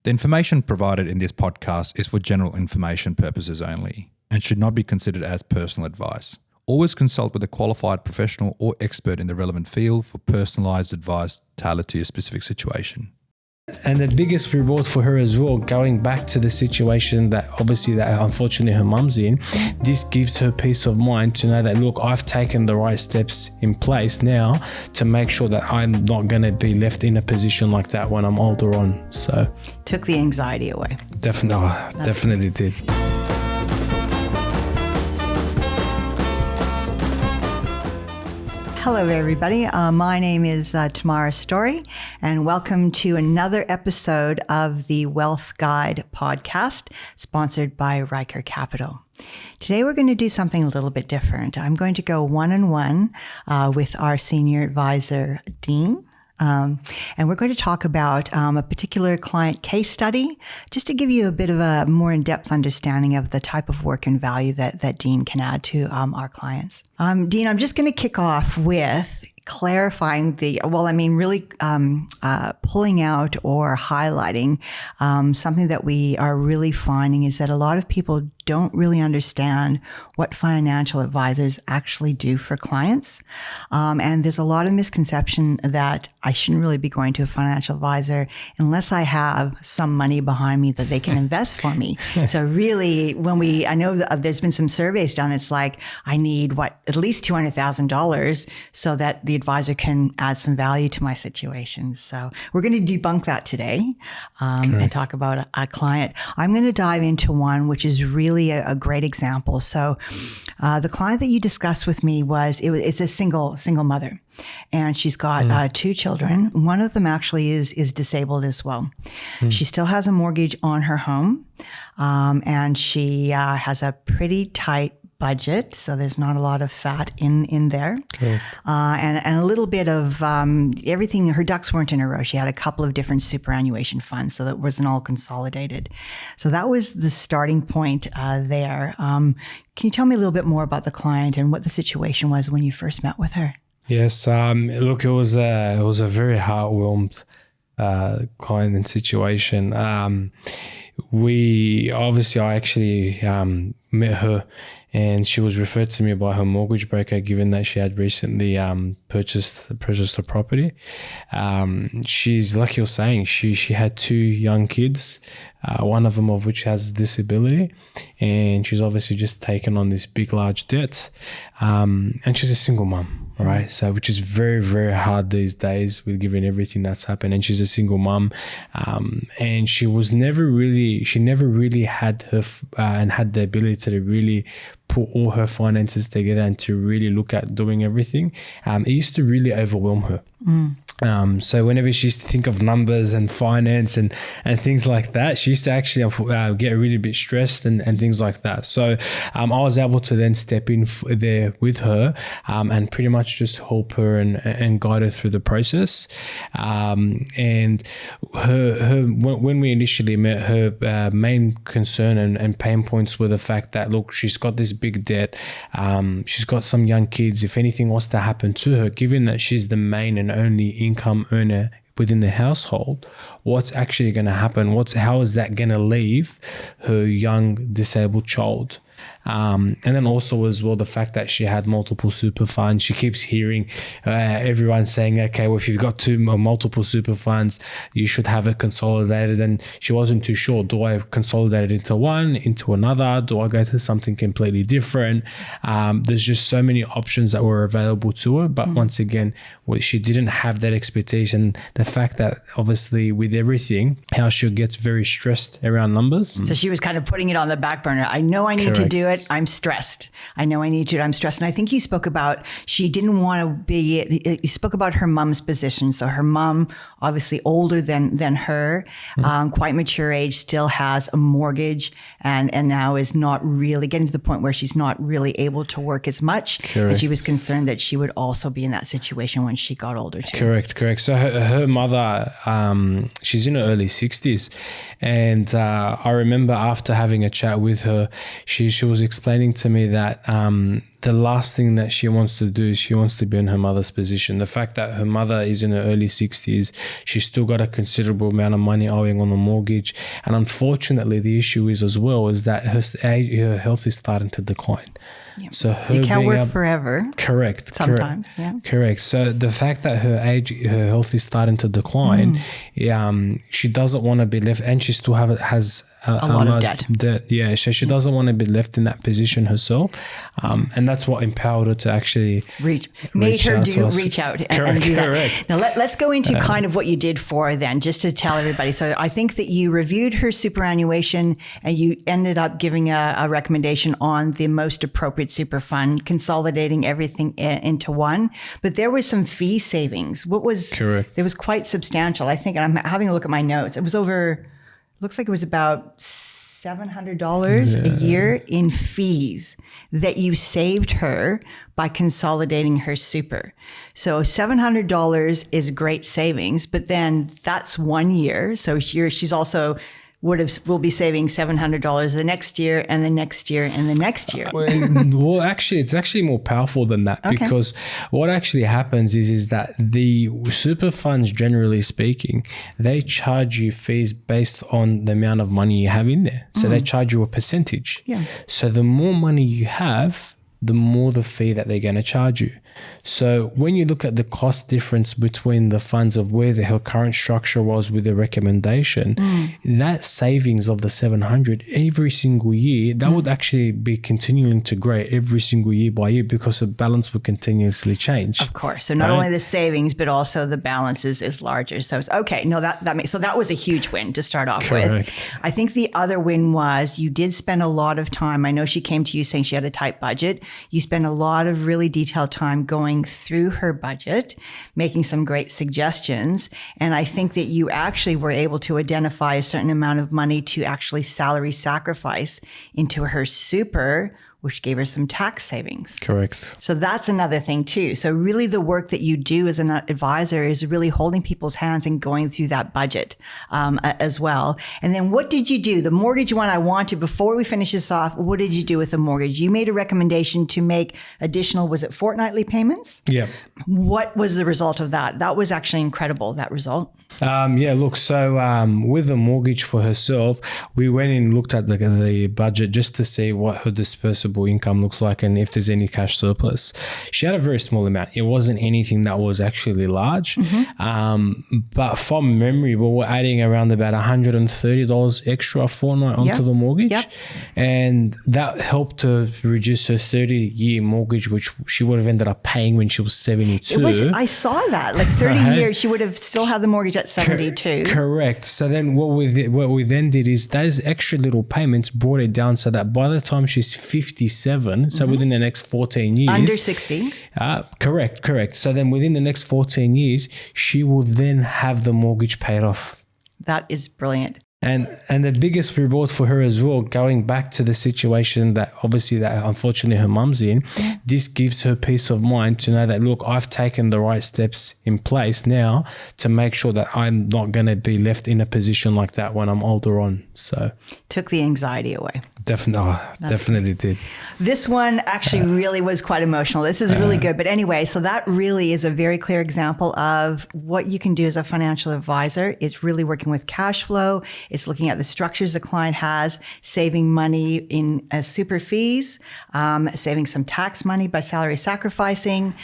The information provided in this podcast is for general information purposes only and should not be considered as personal advice. Always consult with a qualified professional or expert in the relevant field for personalized advice tailored to your specific situation. And the biggest reward for her as well, going back to the situation that unfortunately her mum's in, this gives her peace of mind to know that, look, I've taken the right steps in place now to make sure that I'm not going to be left in a position like that when I'm older on. So took the anxiety away. Definitely did. Hello, everybody. My name is Tamara Story, and welcome to another episode of the Wealth Guide podcast, sponsored by Ryker Capital. Today, we're going to do something a little bit different. I'm going to go one-on-one with our senior advisor, Dean. And we're going to talk about a particular client case study, just to give you a bit of a more in-depth understanding of the type of work and value that Dean can add to our clients. Dean, I'm just going to kick off with clarifying really pulling out or highlighting something that we are really finding is that a lot of people don't really understand what financial advisors actually do for clients. And there's a lot of misconception that I shouldn't really be going to a financial advisor unless I have some money behind me that they can invest for me. So really, I know that there's been some surveys done, it's like, I need at least $200,000 so that the advisor can add some value to my situation. So we're going to debunk that today and talk about a client. I'm going to dive into one which is really a great example. So the client that you discussed with me it's a single mother, and she's got two children. One of them actually is disabled as well. She still has a mortgage on her home, and she has a pretty tight budget, so there's not a lot of fat in there. And a little bit of everything. Her ducks weren't in a row. She had a couple of different superannuation funds, so that wasn't all consolidated. So that was the starting point there. Can you tell me a little bit more about the client and what the situation was when you first met with her? Yes, look, it was a very heartwarmed client and situation. I actually met her, and she was referred to me by her mortgage broker, given that she had recently purchased a property. She's, like you're saying, she had two young kids, one of them of which has disability, and she's obviously just taken on this big, large debt. And she's a single mum. Right. So, which is very, very hard these days with given everything that's happened. And she's a single mum. And she never really had had the ability to really put all her finances together and to really look at doing everything. It used to really overwhelm her. So whenever she used to think of numbers and finance and things like that, she used to actually get really bit stressed and things like that. So I was able to then step in there with her and pretty much just help her and guide her through the process. And when we initially met, her main concern and pain points were the fact that, look, she's got this big debt. She's got some young kids. If anything was to happen to her, given that she's the main and only income earner within the household, what's actually going to happen? How is that going to leave her young disabled child? And then also as well, the fact that she had multiple super funds. She keeps hearing everyone saying, okay, well, if you've got multiple super funds, you should have it consolidated. And she wasn't too sure. Do I consolidate it into one, into another? Do I go to something completely different? There's just so many options that were available to her. But once again, she didn't have that expertise, and the fact that obviously with everything, how she gets very stressed around numbers. So she was kind of putting it on the back burner. I know I need to do it. I'm stressed. I know I need to. I'm stressed. And I think you spoke about she didn't want to be. You spoke about her mom's position. So her mom, obviously older than her, quite mature age, still has a mortgage, and now is not really getting to the point where she's not really able to work as much. Correct. And she was concerned that she would also be in that situation when she got older too. Correct. So her mother, she's in her early 60s, and I remember after having a chat with her, she was explaining to me that the last thing that she wants to do is she wants to be in her mother's position. The fact that her mother is in her early 60s, she's still got a considerable amount of money owing on the mortgage. And unfortunately, the issue is as well is that her health is starting to decline. Yeah. So you can't work forever. Correct. Sometimes, yeah. Correct. So the fact that her health is starting to decline, she doesn't want to be left, and she still has a lot of debt. Yeah, so she doesn't want to be left in that position herself, and that's what empowered her to actually reach out and do that. Now let's go into kind of what you did for her then, just to tell everybody. So I think that you reviewed her superannuation and you ended up giving a recommendation on the most appropriate super fund, consolidating everything into one. But there was some fee savings. What was correct? It was quite substantial, I think. And I'm having a look at my notes. It was over. Looks like it was about $700 a year in fees that you saved her by consolidating her super. So $700 is great savings, but then that's 1 year. So she's also will be saving $700 the next year and the next year and the next year. Well, actually, it's actually more powerful than that, because what actually happens is that the super funds, generally speaking, they charge you fees based on the amount of money you have in there. So they charge you a percentage. Yeah. So the more money you have, the more the fee that they're going to charge you. So when you look at the cost difference between the funds of where her current structure was with the recommendation, that savings of the 700 every single year, that would actually be continuing to grow every single year by year, because the balance would continuously change. Of course. So not only the savings, but also the balance is larger. So it's okay. No, that makes, so that was a huge win to start off with. I think the other win was you did spend a lot of time. I know she came to you saying she had a tight budget. You spent a lot of really detailed time going through her budget, making some great suggestions. And I think that you actually were able to identify a certain amount of money to actually salary sacrifice into her super, which gave her some tax savings. Correct. So that's another thing too. So really the work that you do as an advisor is really holding people's hands and going through that budget as well. And then what did you do? The mortgage one I wanted, before we finish this off, what did you do with the mortgage? You made a recommendation to make additional, was it fortnightly payments? Yeah. What was the result of that? That was actually incredible, that result. So with the mortgage for herself, we went and looked at the budget just to see what her dispersable income looks like and if there's any cash surplus. She had a very small amount. It wasn't anything that was actually large. But from memory, we were adding around about $130 extra a fortnight onto the mortgage. And that helped to reduce her 30-year mortgage, which she would have ended up paying when she was 72. I saw that, like 30 years, she would have still had the mortgage at 72. Correct. So then what we then did is those extra little payments brought it down so that by the time she's 57, so within the next 14 years. Under 60. Correct. So then within the next 14 years, she will then have the mortgage paid off. That is brilliant. And the biggest reward for her as well, going back to the situation that unfortunately her mum's in, this gives her peace of mind to know that, look, I've taken the right steps in place now to make sure that I'm not going to be left in a position like that when I'm older on. So took the anxiety away. Definitely did. This one actually really was quite emotional. This is really good. But anyway, so that really is a very clear example of what you can do as a financial advisor. It's really working with cash flow. It's looking at the structures the client has, saving money in super fees, saving some tax money by salary sacrificing,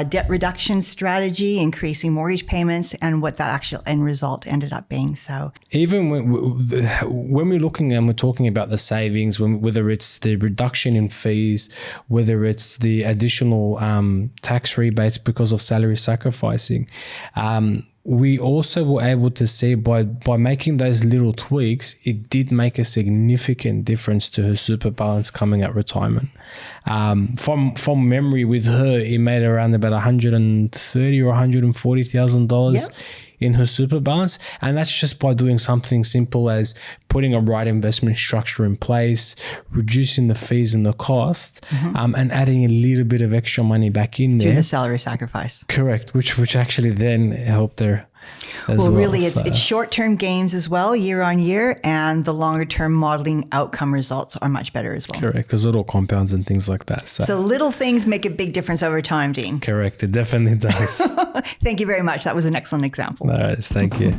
debt reduction strategy, increasing mortgage payments, and what that actual end result ended up being. So even when we're looking and we're talking about the savings, whether it's the reduction in fees, whether it's the additional tax rebates because of salary sacrificing, we also were able to see by making those little tweaks, it did make a significant difference to her super balance coming at retirement. From memory with her, it made around about $130,000 or $140,000 in her super balance. And that's just by doing something simple as putting a right investment structure in place, reducing the fees and the cost, and adding a little bit of extra money back in there. Through the salary sacrifice. Correct, which actually then helped her Well, really, it's short-term gains as well, year on year, and the longer-term modeling outcome results are much better as well. Correct, because little compounds and things like that. So little things make a big difference over time, Dean. Correct, it definitely does. Thank you very much. That was an excellent example. All right, thank you.